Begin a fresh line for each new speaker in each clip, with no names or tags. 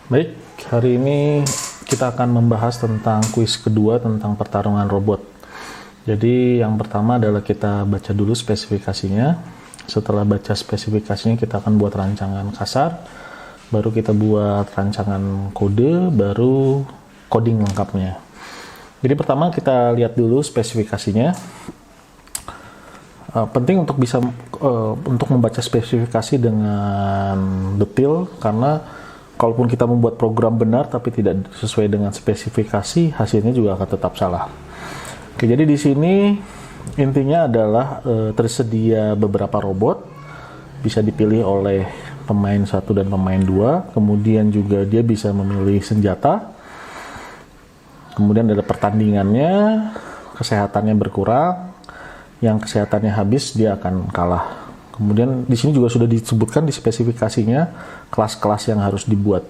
Baik, hari ini kita akan membahas tentang kuis kedua tentang pertarungan robot. Jadi yang pertama adalah kita baca dulu spesifikasinya. Setelah baca spesifikasinya kita akan buat rancangan kasar, baru kita buat rancangan kode, baru coding lengkapnya. Jadi pertama kita lihat dulu spesifikasinya. Penting untuk bisa untuk membaca spesifikasi dengan detail, karena kalaupun kita membuat program benar tapi tidak sesuai dengan spesifikasi, hasilnya juga akan tetap salah. Oke, jadi di sini intinya adalah tersedia beberapa robot, bisa dipilih oleh pemain 1 dan pemain 2, kemudian juga dia bisa memilih senjata, kemudian ada pertandingannya, kesehatannya berkurang, yang kesehatannya habis dia akan kalah. Kemudian di sini juga sudah disebutkan di spesifikasinya kelas-kelas yang harus dibuat.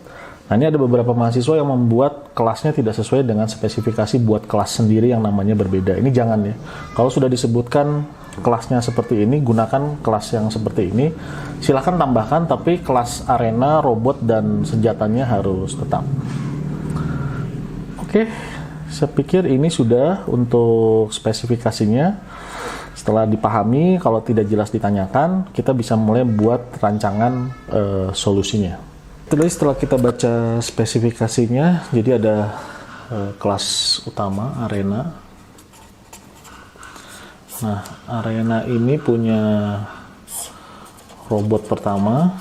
Nah, ini ada beberapa mahasiswa yang membuat kelasnya tidak sesuai dengan spesifikasi, buat kelas sendiri yang namanya berbeda. Ini jangan ya. Kalau sudah disebutkan kelasnya seperti ini, gunakan kelas yang seperti ini. Silahkan tambahkan, tapi kelas arena, robot, dan senjatanya harus tetap. Oke, saya pikir ini sudah untuk spesifikasinya. Setelah dipahami, kalau tidak jelas ditanyakan, kita bisa mulai buat rancangan solusinya. Jadi setelah kita baca spesifikasinya, jadi ada kelas utama, arena. Nah, arena ini punya robot pertama,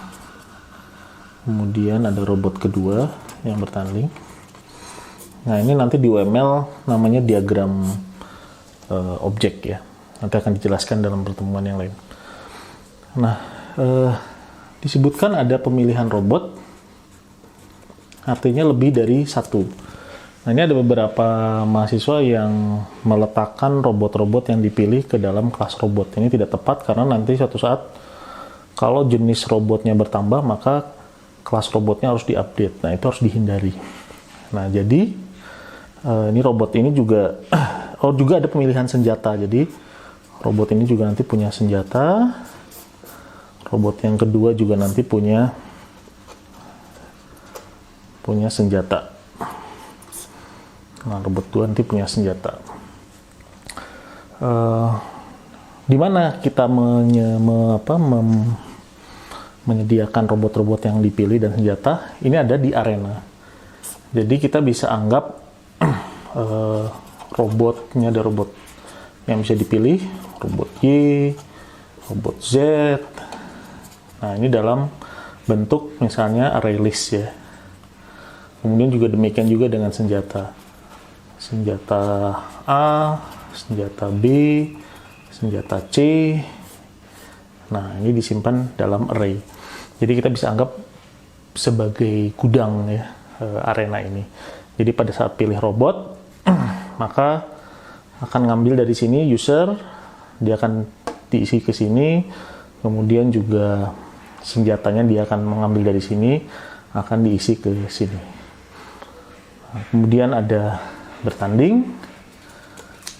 kemudian ada robot kedua yang bertanding. Nah, ini nanti di UML namanya diagram objek ya. Nanti akan dijelaskan dalam pertemuan yang lain. Nah, disebutkan ada pemilihan robot, artinya lebih dari satu. Nah, ini ada beberapa mahasiswa yang meletakkan robot-robot yang dipilih ke dalam kelas robot. Ini tidak tepat karena nanti suatu saat kalau jenis robotnya bertambah, maka kelas robotnya harus diupdate. Nah, itu harus dihindari. Nah, jadi ini robot ini juga juga ada pemilihan senjata. Jadi robot ini juga nanti punya senjata. Robot yang kedua juga nanti punya senjata. Nah, robot 2 nanti punya senjata. Di mana kita menyediakan robot-robot yang dipilih dan senjata? Ini ada di arena. Jadi kita bisa anggap robotnya ada robot yang bisa dipilih, robot Y, robot Z. Nah, ini dalam bentuk misalnya array list ya. Kemudian juga demikian juga dengan senjata. Senjata A, senjata B, senjata C. Nah, ini disimpan dalam array. Jadi kita bisa anggap sebagai gudang ya, arena ini. Jadi pada saat pilih robot, maka akan ngambil dari sini user, dia akan diisi ke sini, kemudian juga senjatanya dia akan mengambil dari sini, akan diisi ke sini. Nah, kemudian ada bertanding,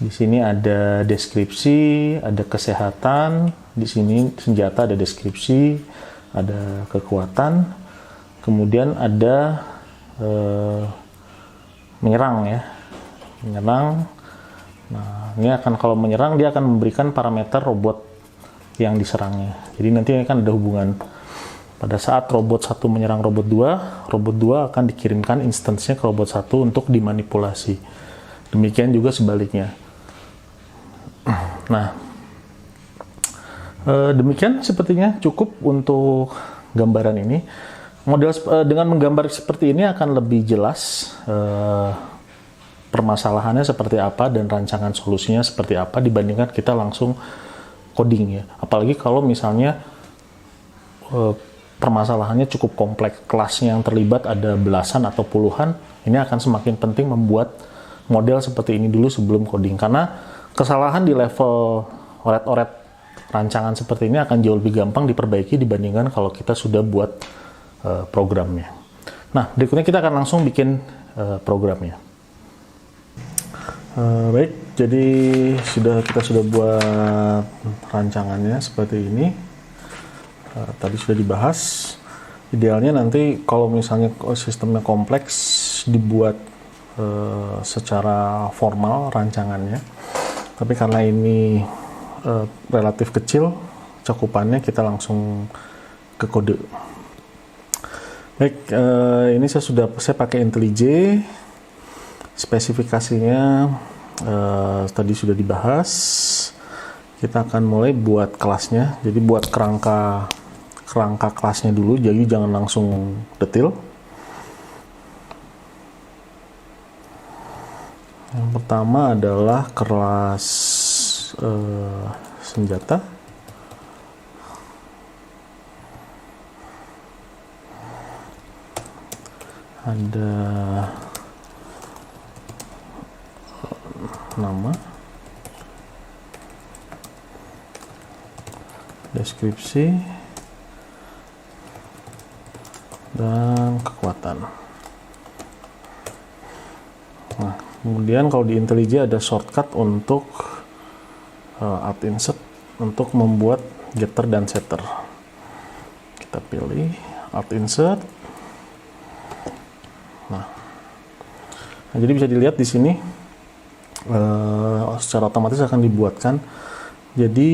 di sini ada deskripsi, ada kesehatan, di sini senjata ada deskripsi, ada kekuatan, kemudian ada menyerang ya, menyerang. Nah, ini akan kalau menyerang dia akan memberikan parameter robot yang diserangnya. Jadi nanti akan ada hubungan. Pada saat robot 1 menyerang robot 2 akan dikirimkan instance-nya ke robot 1 untuk dimanipulasi. Demikian juga sebaliknya. Nah, demikian sepertinya cukup untuk gambaran ini. Model dengan menggambar seperti ini akan lebih jelas permasalahannya seperti apa dan rancangan solusinya seperti apa dibandingkan kita langsung coding ya. Apalagi kalau misalnya permasalahannya cukup kompleks, kelasnya yang terlibat ada belasan atau puluhan, ini akan semakin penting membuat model seperti ini dulu sebelum coding, karena kesalahan di level oret-oret rancangan seperti ini akan jauh lebih gampang diperbaiki dibandingkan kalau kita sudah buat programnya. Nah, berikutnya kita akan langsung bikin programnya. Baik, jadi kita sudah buat rancangannya seperti ini. Tadi sudah dibahas. Idealnya nanti kalau misalnya sistemnya kompleks dibuat secara formal rancangannya, tapi karena ini relatif kecil cakupannya, kita langsung ke kode. Baik, ini saya pakai IntelliJ. Spesifikasinya tadi sudah dibahas. Kita akan mulai buat kelasnya. Jadi buat kerangka kelasnya dulu, jadi jangan langsung detail. Yang pertama adalah kelas senjata. Ada nama, deskripsi, dan kekuatan. Nah, kemudian kalau di IntelliJ ada shortcut untuk alt insert untuk membuat getter dan setter. Kita pilih alt insert. Nah, jadi bisa dilihat di sini secara otomatis akan dibuatkan. Jadi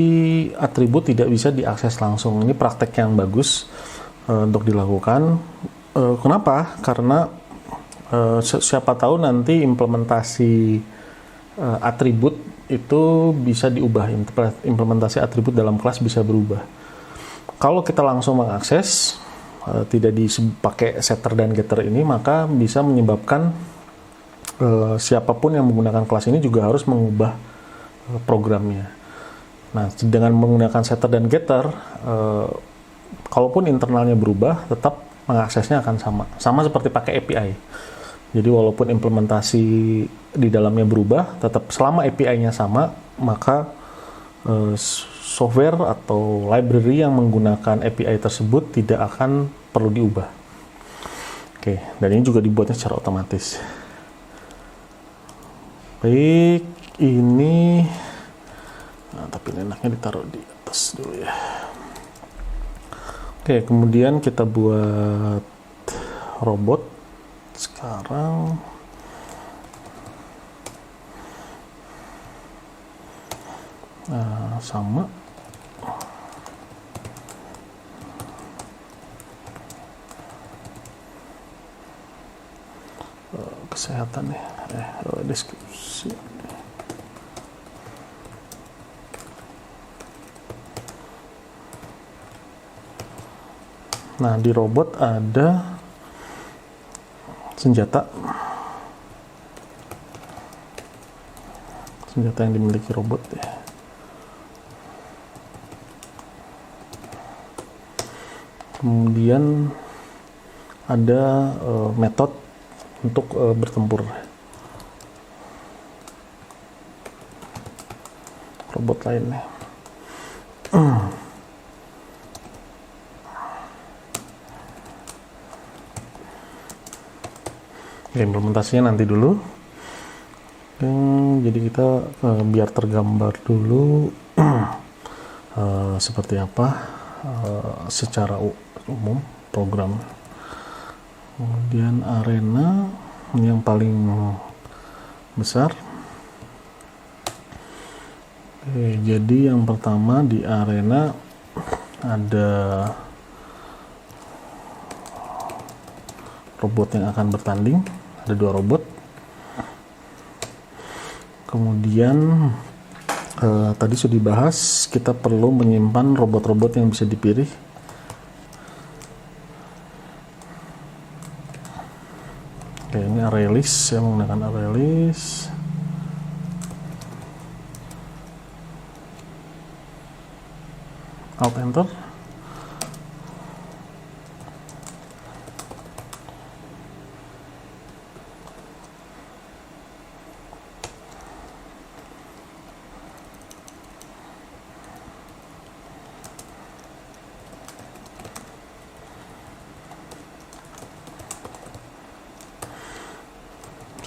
atribut tidak bisa diakses langsung. Ini praktek yang bagus untuk dilakukan. Kenapa? Karena siapa tahu nanti implementasi atribut itu bisa diubah. Implementasi atribut dalam kelas bisa berubah. Kalau kita langsung mengakses, tidak dipakai setter dan getter ini, maka bisa menyebabkan siapapun yang menggunakan kelas ini juga harus mengubah programnya. Nah, dengan menggunakan setter dan getter, kalaupun internalnya berubah, tetap mengaksesnya akan sama seperti pakai API. Jadi walaupun implementasi di dalamnya berubah, tetap selama API-nya sama, maka software atau library yang menggunakan API tersebut tidak akan perlu diubah. Oke, dan ini juga dibuatnya secara otomatis. Baik, ini tapi enaknya ditaruh di atas dulu ya. Oke, kemudian kita buat robot. Sekarang sama kesehatan ya, deskripsi. Nah, di robot ada senjata yang dimiliki robot ya. Kemudian ada metode untuk bertempur. Robot lainnya. Implementasinya nanti dulu. Jadi kita biar tergambar dulu seperti apa secara umum program. Kemudian arena yang paling besar. Jadi yang pertama di arena ada robot yang akan bertanding. Ada 2 robot. Kemudian tadi sudah dibahas, kita perlu menyimpan robot-robot yang bisa dipilih. Oke, ini array list, saya menggunakan array list. Alt enter.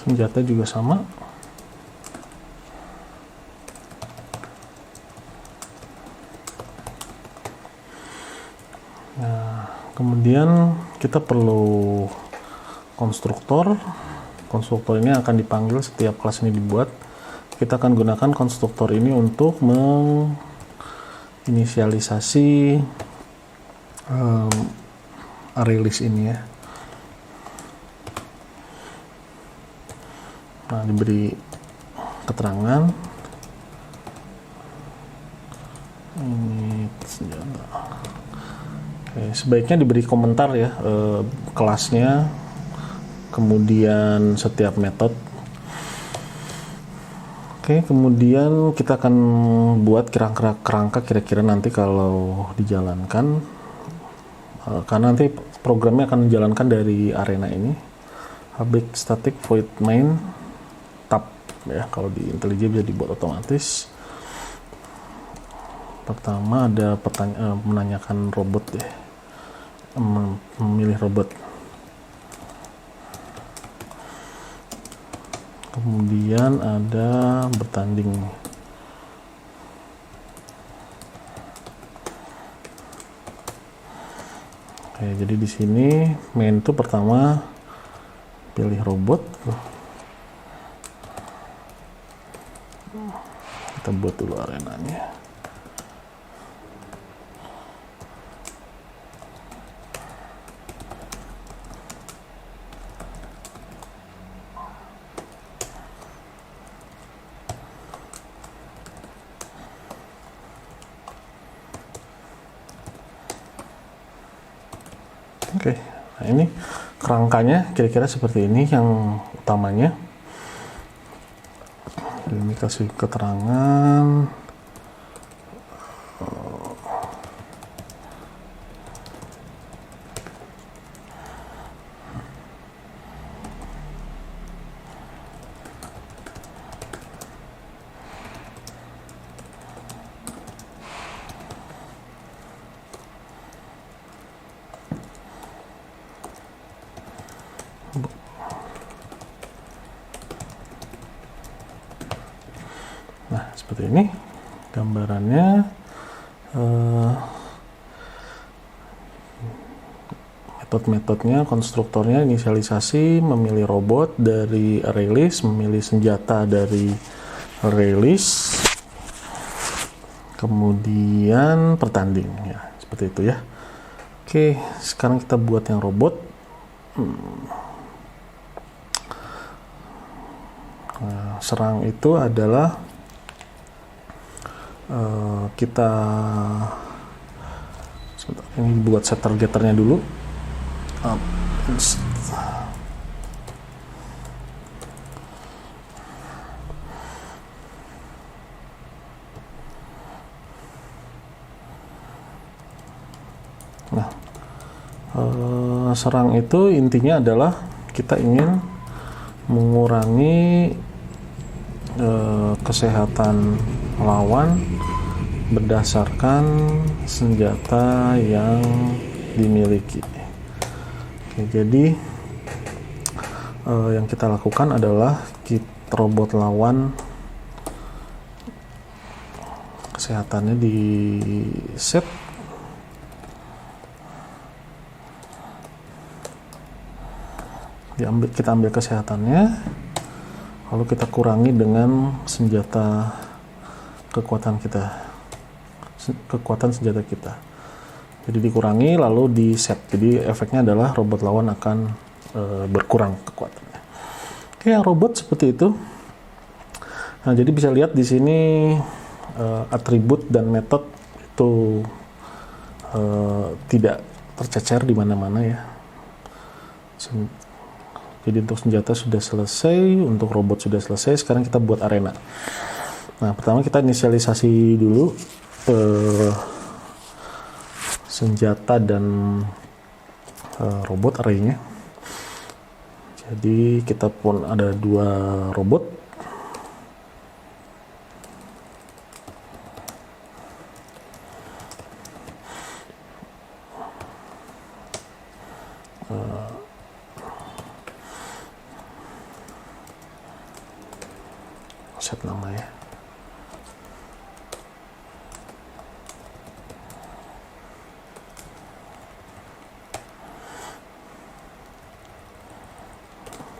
Senjata juga sama. Nah, kemudian kita perlu konstruktor. Konstruktor ini akan dipanggil setiap kelas ini dibuat. Kita akan gunakan konstruktor ini untuk menginisialisasi array list ini ya. Nah, diberi keterangan ini senjata. Oke, sebaiknya diberi komentar ya, kelasnya, kemudian setiap metode. Oke, kemudian kita akan buat kerangka kira-kira nanti kalau dijalankan, karena nanti programnya akan dijalankan dari arena ini. Public static void main tab ya, kalau di IntelliJ bisa dibuat otomatis. Pertama ada menanyakan robot ya, memilih robot. Kemudian ada bertanding. Oke, jadi di sini main itu pertama pilih robot. Kita buat dulu arenanya. Oke, nah ini kerangkanya kira-kira seperti ini yang utamanya. Ini kasih keterangan. Nah, seperti ini gambarannya. Metode-metodenya, konstruktornya, inisialisasi, memilih robot dari array list, memilih senjata dari array list, kemudian pertanding ya, seperti itu ya. Oke, sekarang kita buat yang robot. Nah, serang itu adalah kita sebentar, ini buat set targeternya dulu. Nah, serang itu intinya adalah kita ingin mengurangi kesehatan lawan berdasarkan senjata yang dimiliki. Oke, jadi yang kita lakukan adalah robot lawan kesehatannya di set. Kita ambil kesehatannya, lalu kita kurangi dengan senjata kekuatan senjata kita. Jadi dikurangi lalu di set. Jadi efeknya adalah robot lawan akan berkurang kekuatannya. Oke, yang robot seperti itu. Nah, jadi bisa lihat di sini atribut dan metode itu tidak tercecer di mana-mana ya. Jadi untuk senjata sudah selesai, untuk robot sudah selesai. Sekarang kita buat arena. Nah, pertama kita inisialisasi dulu senjata dan robot arraynya. Jadi kita pun ada 2 robot. Set nama ya.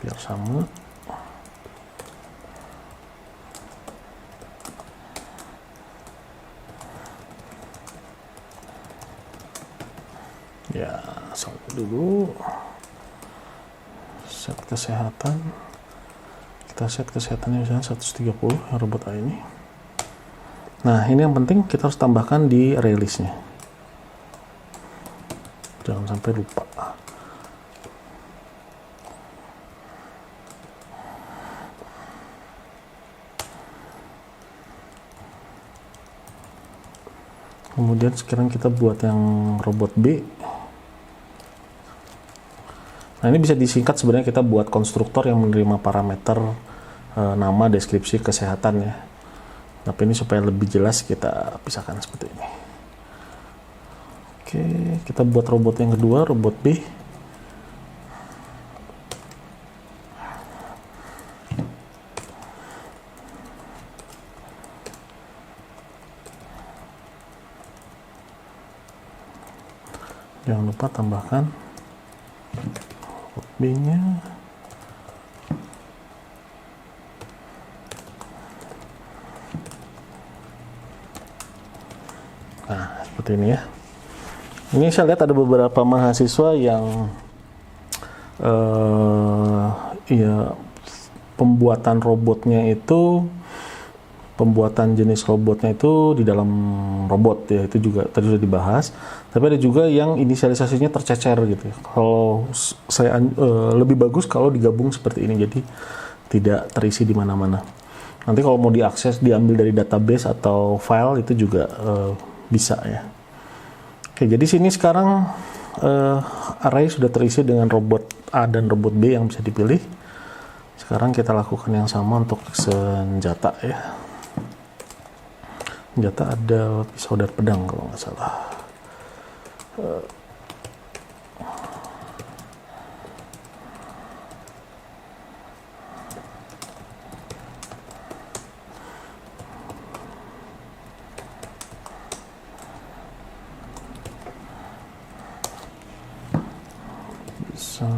biar sama. Ya, sampai dulu. Set kesehatan. Kita set kesehatannya misalnya 130 robot A ini. Nah, ini yang penting kita harus tambahkan di array list-nya. Jangan sampai lupa. Kemudian sekarang kita buat yang robot B. Nah, ini bisa disingkat sebenarnya, kita buat konstruktor yang menerima parameter nama, deskripsi, kesehatan ya. Tapi ini supaya lebih jelas kita pisahkan seperti ini. Oke, kita buat robot yang kedua, robot B. Jangan lupa tambahkan robot B-nya. Nah, seperti ini ya. Ini saya lihat ada beberapa mahasiswa yang ya, pembuatan robotnya itu, pembuatan jenis robotnya itu di dalam robot ya, itu juga tadi sudah dibahas. Tapi ada juga yang inisialisasinya tercecer gitu. Kalau saya lebih bagus kalau digabung seperti ini, jadi tidak terisi di mana-mana. Nanti kalau mau diakses, diambil dari database atau file itu juga bisa ya. Oke, jadi sini sekarang array sudah terisi dengan robot A dan robot B yang bisa dipilih. Sekarang kita lakukan yang sama untuk senjata ya. Senjata ada pisau dan pedang kalau nggak salah. Bisa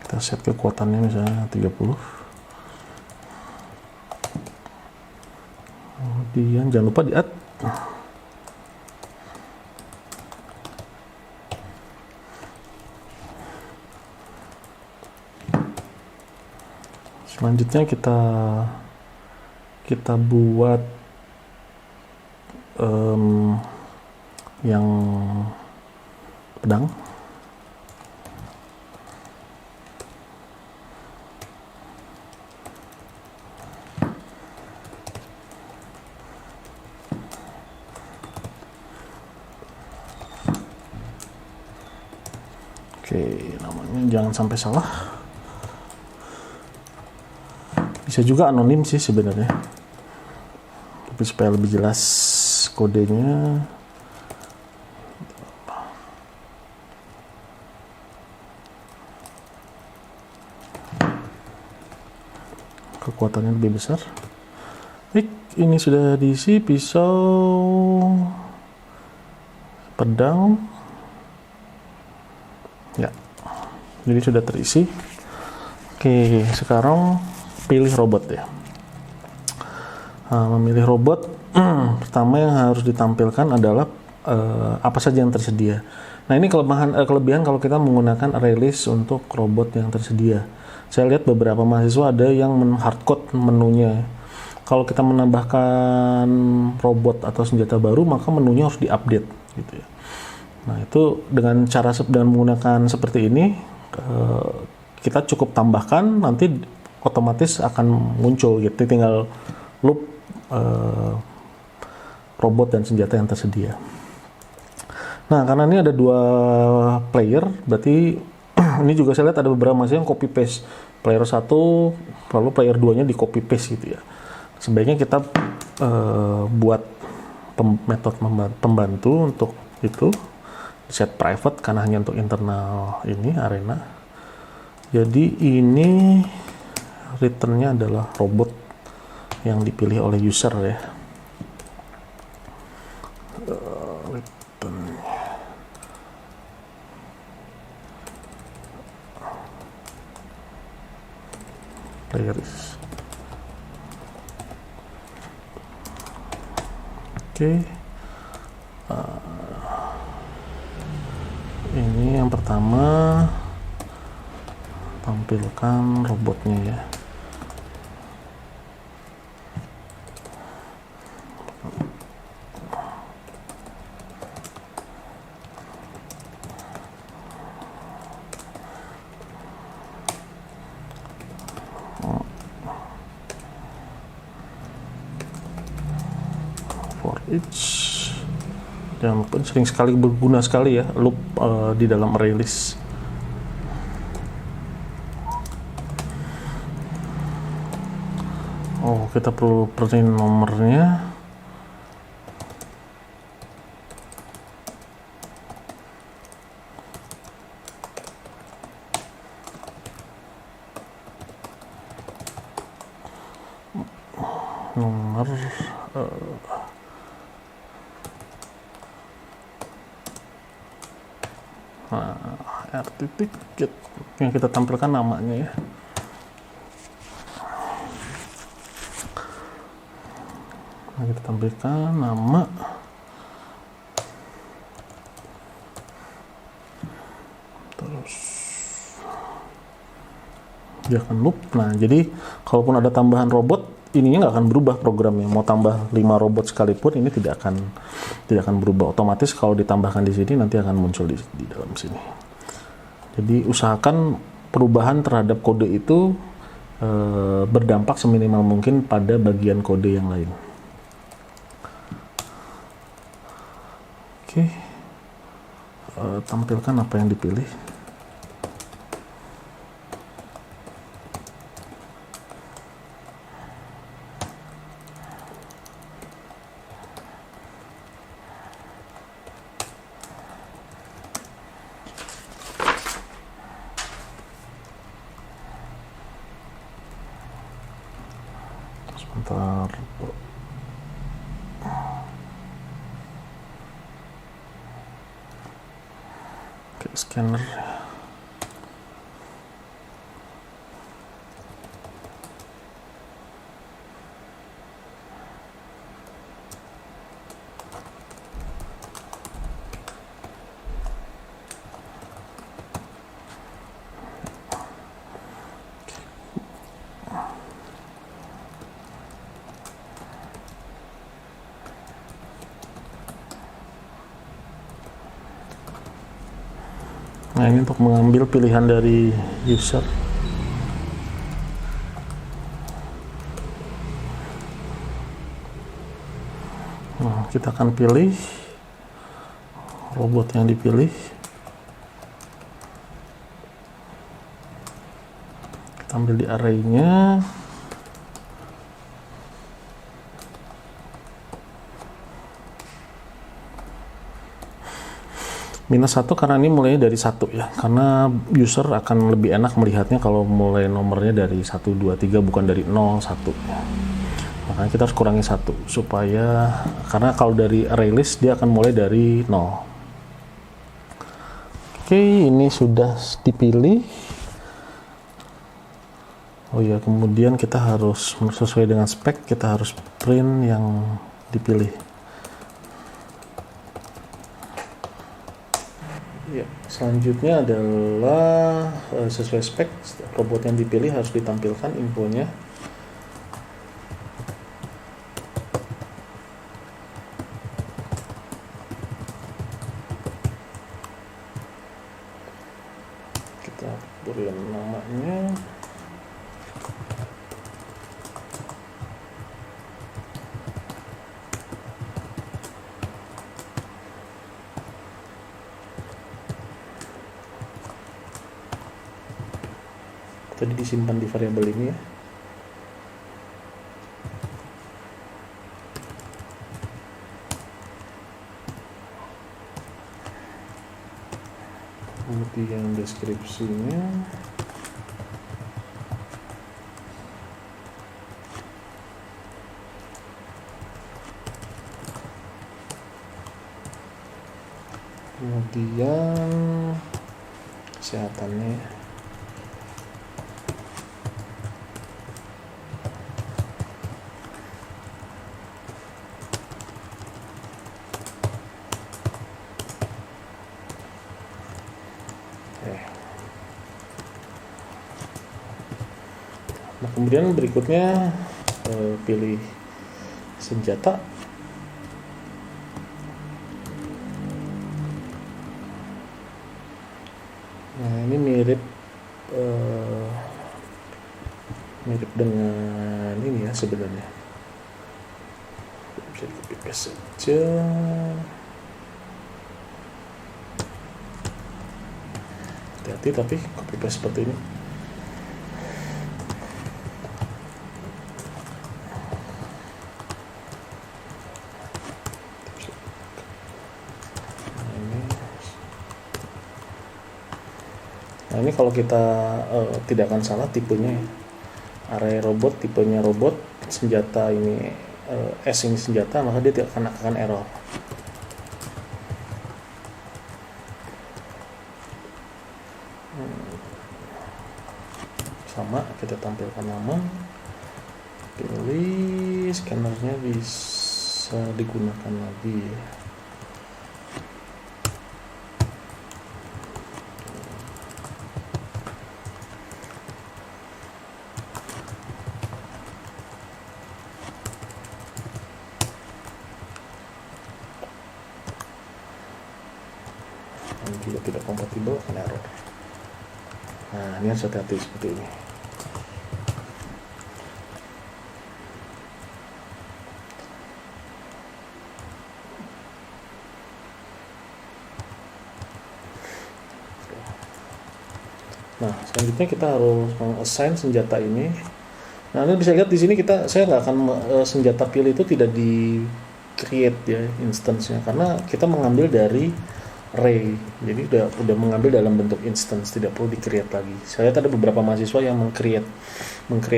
kita set kekuatannya misalnya 30. Kemudian jangan lupa di add. Selanjutnya kita buat yang pedang. Oke, namanya jangan sampai salah. Bisa juga anonim sih sebenarnya, tapi supaya lebih jelas kodenya. Kekuatannya lebih besar. Baik, ini sudah diisi pisau, pedang. Ya, jadi sudah terisi. Oke, sekarang pilih robot ya. Memilih robot, pertama yang harus ditampilkan adalah apa saja yang tersedia. Nah, ini kelebihan kalau kita menggunakan array list untuk robot yang tersedia. Saya lihat beberapa mahasiswa ada yang hardcode menunya. Kalau kita menambahkan robot atau senjata baru, maka menunya harus diupdate gitu ya. Nah, itu dengan menggunakan seperti ini, kita cukup tambahkan, nanti otomatis akan muncul gitu, tinggal loop robot dan senjata yang tersedia. Nah, karena ini ada 2 player, berarti ini juga saya lihat ada beberapa mahasiswa yang copy paste player 1 lalu player 2-nya di copy paste gitu ya. Sebaiknya kita buat metode pembantu untuk itu, set private karena hanya untuk internal ini arena. Jadi ini returnnya adalah robot yang dipilih oleh user ya. Return. Playlist. Oke. Ini yang pertama, tampilkan robotnya ya. For each, jangan lupa, sering sekali berguna sekali ya loop di dalam array list. Oh, kita perlu print nomornya. Nomor R titik get yang kita tampilkan namanya ya. Nah, kita tampilkan nama, terus dia akan loop. Nah, jadi kalaupun ada tambahan robot, ininya nggak akan berubah programnya. Mau tambah 5 robot sekalipun, ini tidak akan berubah. Otomatis kalau ditambahkan di sini nanti akan muncul di dalam sini. Jadi usahakan perubahan terhadap kode itu berdampak seminimal mungkin pada bagian kode yang lain. Oke, tampilkan apa yang dipilih. Sebentar. Oke, scanner. Nah, ini untuk mengambil pilihan dari user. Nah, kita akan pilih robot yang dipilih. Kita ambil di array-nya. -1 karena ini mulai dari 1 ya, karena user akan lebih enak melihatnya kalau mulai nomornya dari 1, 2, 3 bukan dari 0, 1 ya. Makanya kita harus kurangi 1 supaya, karena kalau dari array list dia akan mulai dari 0. Oke, ini sudah dipilih. Oh ya, kemudian kita harus sesuai dengan spek, kita harus print yang dipilih. Ya, selanjutnya adalah sesuai spek, robot yang dipilih harus ditampilkan infonya. Kita beri namanya. Tadi disimpan di variabel ini ya. Kemudian deskripsinya. kemudian kesehatannya. Nah, kemudian berikutnya pilih senjata. Nah, ini mirip dengan ini ya sebenarnya. Bisa copy paste saja. Hati-hati tapi copy paste seperti ini. Nah, ini kalau kita tidak akan salah tipenya ya. Array robot, tipenya robot, senjata ini S ini senjata, maka dia tidak akan error. Sama, kita tampilkan nama, pilih scannernya bisa digunakan lagi. Jika tidak kompatibel akan error. Nah, ini harus hati-hati seperti ini. Nah, selanjutnya kita harus meng-assign senjata ini. Nah, Anda bisa lihat di sini saya nggak akan senjata pilih itu tidak di create ya instance-nya, karena kita mengambil dari array, jadi udah mengambil dalam bentuk instance, tidak perlu di create lagi. Saya lihat ada beberapa mahasiswa yang meng-create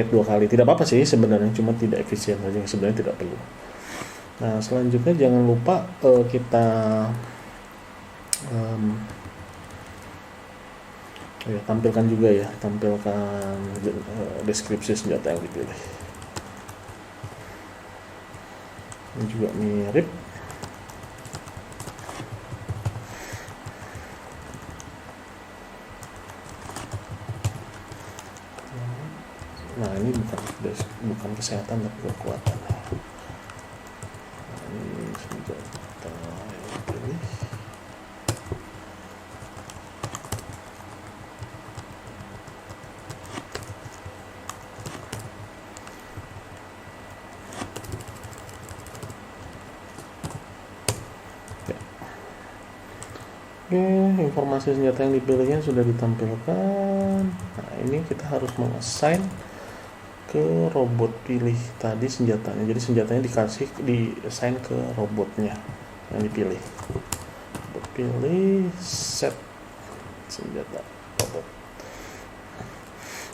2 kali. Tidak apa-apa sih sebenarnya, cuma tidak efisien saja, sebenarnya tidak perlu. Nah, selanjutnya jangan lupa kita tampilkan juga ya, tampilkan deskripsi senjata yang dipilih. Ini juga mirip. Nah, ini bukan kesehatan tapi kekuatan. Nah, ini senjata yang dipilih. Oke, informasi senjata yang dipilihnya sudah ditampilkan. Nah, ini kita harus mengassign ke robot pilih tadi senjatanya. Jadi senjatanya di-assign ke robotnya yang dipilih. Robot pilih set senjata robot.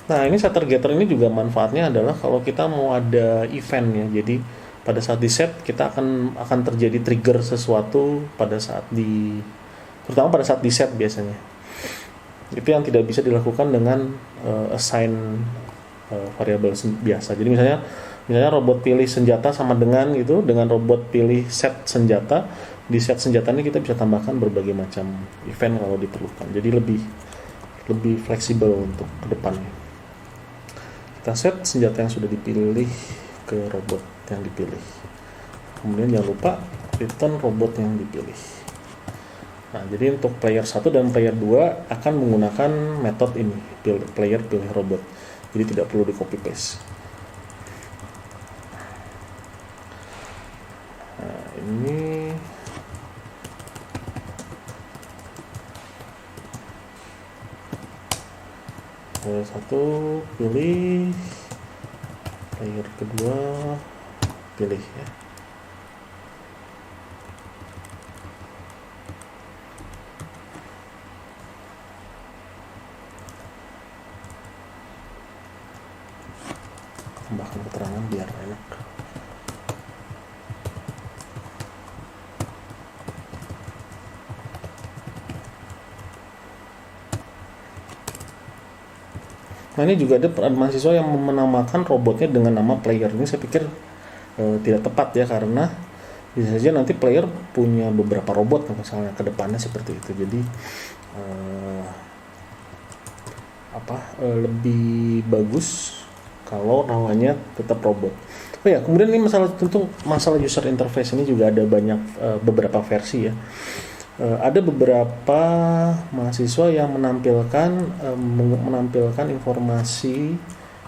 Nah, ini setter getter ini juga manfaatnya adalah kalau kita mau ada event ya. Jadi pada saat di set kita akan terjadi trigger sesuatu terutama pada saat di set biasanya. Itu yang tidak bisa dilakukan dengan assign variabel biasa. Jadi misalnya robot pilih senjata sama dengan robot pilih set senjata. Di set senjata ini kita bisa tambahkan berbagai macam event kalau diperlukan. Jadi lebih fleksibel untuk ke depannya. Kita set senjata yang sudah dipilih ke robot yang dipilih. Kemudian jangan lupa return robot yang dipilih. Nah, jadi untuk player 1 dan player 2 akan menggunakan metode ini, player pilih robot. Jadi tidak perlu di copy paste. Nah, ini player 1 pilih, player kedua pilih ya. Tambahkan keterangan biar enak. Nah ini juga ada mahasiswa yang menamakan robotnya dengan nama player. Ini saya pikir tidak tepat ya, karena bisa saja nanti player punya beberapa robot misalnya ke depannya seperti itu. Jadi lebih bagus kalau namanya tetap robot. Oh ya, kemudian ini masalah user interface ini juga ada banyak beberapa versi ya. Ada beberapa mahasiswa yang menampilkan informasi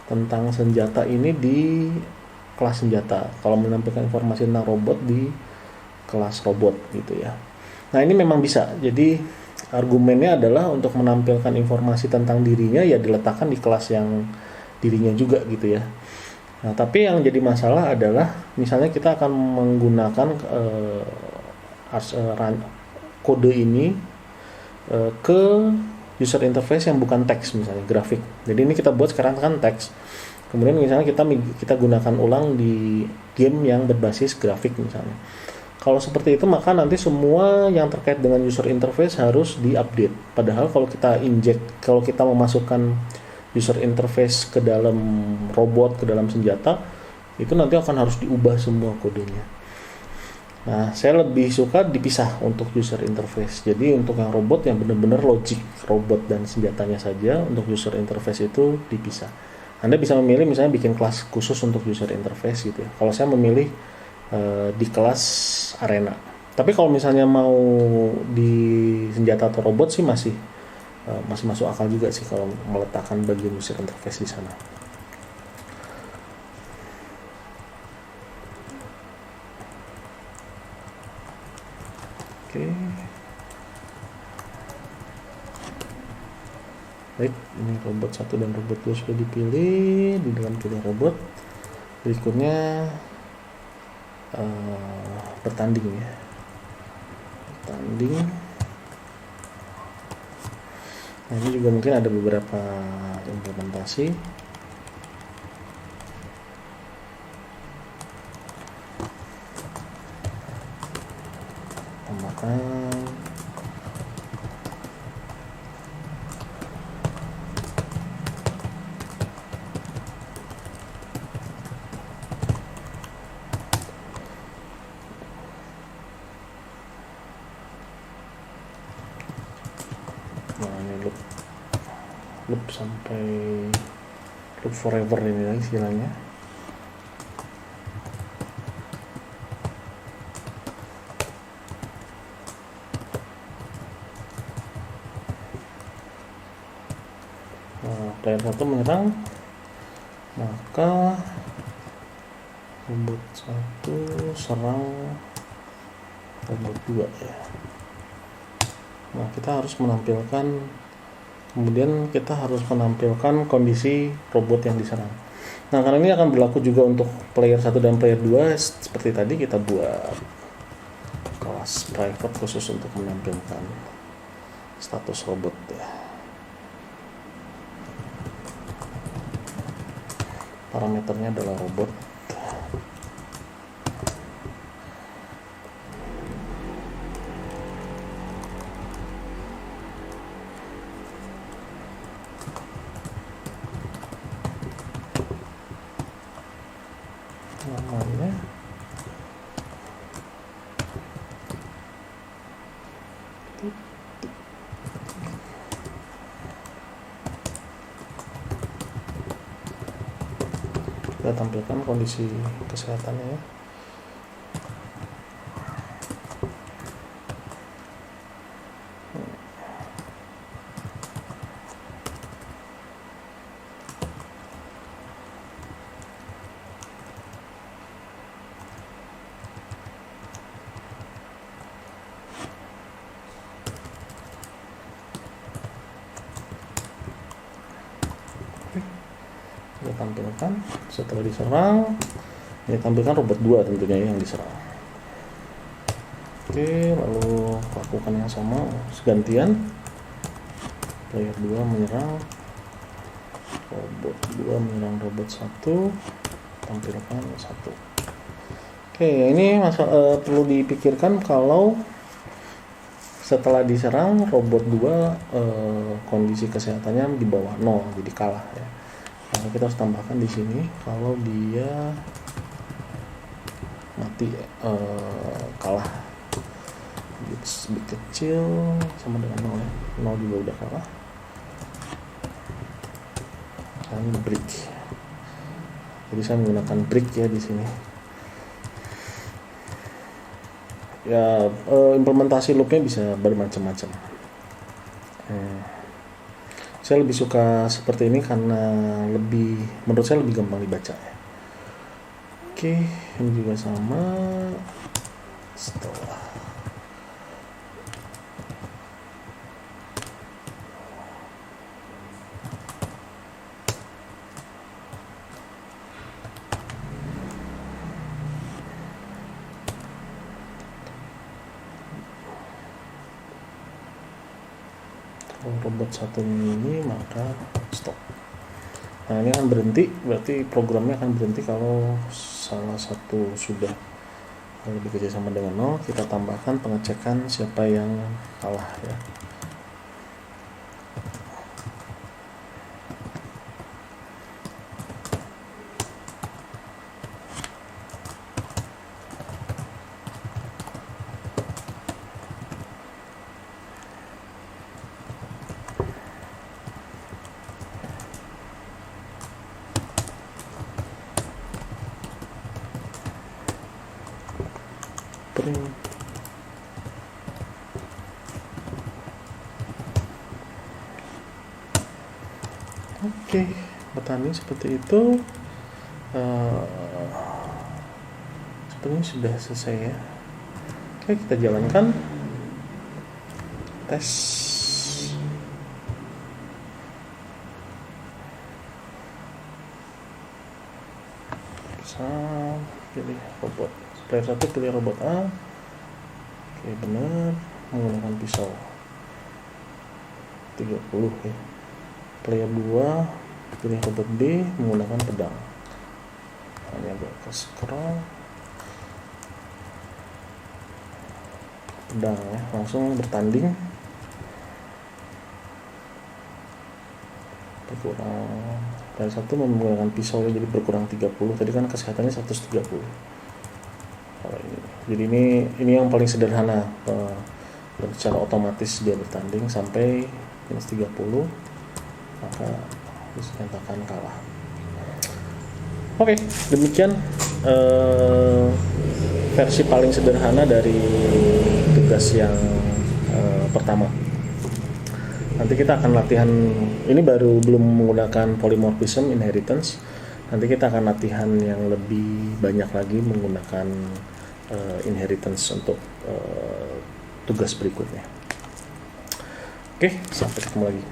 tentang senjata ini di kelas senjata. Kalau menampilkan informasi tentang robot di kelas robot gitu ya. Nah ini memang bisa. Jadi argumennya adalah untuk menampilkan informasi tentang dirinya ya diletakkan di kelas yang dirinya juga gitu ya. Nah tapi yang jadi masalah adalah misalnya kita akan menggunakan kode ini ke user interface yang bukan teks, misalnya grafik. Jadi ini kita buat sekarang kan teks. Kemudian misalnya kita gunakan ulang di game yang berbasis grafik misalnya. Kalau seperti itu maka nanti semua yang terkait dengan user interface harus diupdate. Padahal kalau kita memasukkan user interface ke dalam robot, ke dalam senjata, itu nanti akan harus diubah semua kodenya. Nah, saya lebih suka dipisah untuk user interface. Jadi untuk yang robot yang benar-benar logik robot dan senjatanya saja, untuk user interface itu dipisah. Anda bisa memilih misalnya bikin kelas khusus untuk user interface gitu ya. Kalau saya memilih di kelas arena. Tapi kalau misalnya mau di senjata atau robot sih masih masuk akal juga sih kalau meletakkan bagian user interface di sana. Oke. Baik, ini robot 1 dan robot 2 sudah dipilih. Di dalam pilih robot, berikutnya bertanding ya. Bertanding. Nah ini juga mungkin ada beberapa implementasi. Tambahkan loop sampai loop forever ini lagi istilahnya. Nah, player 1 menyerang, maka robot 1 serang robot 2 ya. Nah kita harus menampilkan kondisi robot yang diserang. Nah karena ini akan berlaku juga untuk player 1 dan player 2, seperti tadi kita buat kelas private khusus untuk menampilkan status robot ya. Parameternya adalah robot. Namanya kita tampilkan kondisi kesehatannya ya. Kita tampilkan setelah diserang, ini tampilkan robot 2 tentunya yang diserang. Oke, lalu lakukan yang sama segantian. Player 2 menyerang robot 2, menyerang robot 1, tampilkan 1. Oke, ini perlu dipikirkan kalau setelah diserang robot 2 kondisi kesehatannya di bawah 0, jadi kalah ya. Nah, kita harus tambahkan di sini kalau dia mati kalah lebih kecil sama dengan 0 ya. 0 juga udah kalah. Dan break. Jadi saya menggunakan break ya di sini. Ya, implementasi loopnya bisa bermacam-macam. Saya lebih suka seperti ini karena menurut saya lebih gampang dibaca ya. Oke, ini juga sama. Setelah robot satu ini maka stop. Nah, ini akan berhenti, berarti programnya akan berhenti kalau salah satu sudah lebih kecil sama dengan 0. Kita tambahkan pengecekan siapa yang kalah ya. Oke, petani seperti itu. Sepertinya sudah selesai ya. Oke, kita jalankan tes. Pilih robot. Player 1 pilih robot A. Oke, benar. Menggunakan pisau 30 ya. Player 2 pilih robot B menggunakan pedang. Ini agak ke scroll. Pedang ya, langsung bertanding. Berkurang. Player 1 menggunakan pisau ya, jadi berkurang 30. Tadi kan kesehatannya 130. Jadi ini yang paling sederhana, secara otomatis dia bertanding sampai minus 30, maka dinyatakan kalah. Oke, demikian versi paling sederhana dari tugas yang pertama. Nanti kita akan latihan, ini belum menggunakan polymorphism inheritance. Nanti kita akan latihan yang lebih banyak lagi menggunakan inheritance untuk tugas berikutnya. Oke, sampai ketemu lagi.